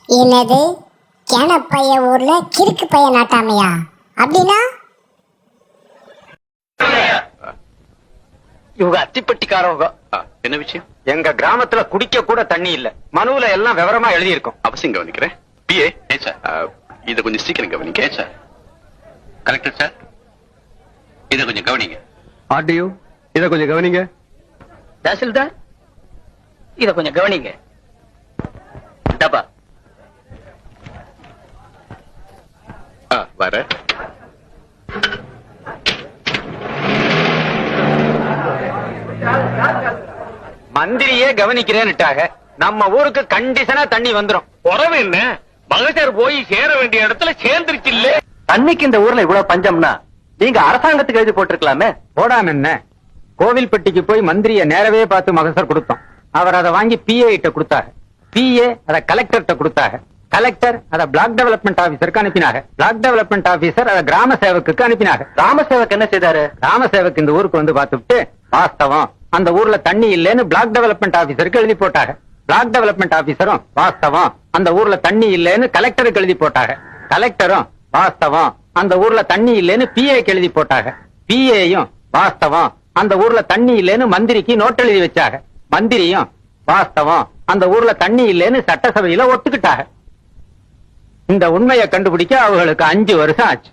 என்னது கேனப்பைய ஊர்ல கிறுக்கு பைய நாட்டாமையா? அப்படின்னா இவங்க அத்திப்பட்டிக்காரவங்க. என்ன விஷயம்? எங்க கிராமத்துல குடிக்க கூட தண்ணி இல்ல. மனுவுல எல்லாம் விவரமா எழுதி இருக்கும். அவசியம் கவனிக்கிறேன். பிஏ சார், இத கொஞ்சம் சீக்கிரம் கவனிக்க சார். கலெக்டர் சார், இத கொஞ்சம் கவனிங்க. ஆர்டிஓ இத கொஞ்சம் கவனிங்க. தாசில்தார் இத கொஞ்சம் கவனிங்க. டப்பா வர மந்திரியே கவனிக்கிறேன்னுட்டாக. நம்ம ஊருக்கு கண்டிஷனா தண்ணி வந்துரும். உறவு என்ன? மகசர் போய் சேர வேண்டிய இடத்துல சேர்ந்துருச்சு இல்ல. தண்ணிக்கு இந்த ஊர்ல இவ்வளவு பஞ்சம்னா நீங்க அரசாங்கத்துக்கு எழுதி போட்டிருக்கலாமே. போடாம என்ன, கோவில்பட்டிக்கு போய் மந்திரிய நேரவே பார்த்து மகசர் கொடுத்தோம். அவர் அதை வாங்கி பிஏ கிட்ட கொடுத்தாங்க. பிஏ அதை கலெக்டர்கிட்ட கொடுத்தாங்க. கலெக்டர் அதை பிளாக் டெவலப்மெண்ட் ஆபீசருக்கு அனுப்பினாங்க. பிளாக் டெவலப்மெண்ட் ஆபீசர் அதை கிராம சேவக்கு அனுப்பினாங்க. கிராம சேவக் என்ன செய்தாரு? கிராம சேவக் இந்த ஊருக்கு வந்து பார்த்துட்டு வாஸ்தவம் அந்த ஊர்ல தண்ணி இல்லைன்னு பிளாக் டெவலப்மெண்ட் ஆபீசருக்கு எழுதி போட்டாங்க. பிளாக் டெவலப்மெண்ட் ஆபீசரும் வாஸ்தவம் அந்த ஊர்ல தண்ணி இல்லைன்னு கலெக்டருக்கு எழுதி போட்டாங்க. கலெக்டரும் வாஸ்தவம் அந்த ஊர்ல தண்ணி இல்லைன்னு பிஏக்கு எழுதி போட்டாங்க. பிஏயும் வாஸ்தவம் அந்த ஊர்ல தண்ணி இல்லைன்னு மந்திரிக்கு நோட் எழுதி வச்சாங்க. மந்திரியும் வாஸ்தவம் அந்த ஊர்ல தண்ணி இல்லைன்னு சட்டசபையில ஒத்துக்கிட்டாங்க. இந்த உண்மையை கண்டுபிடிக்க அவங்களுக்கு 5 வருஷம் ஆச்சு.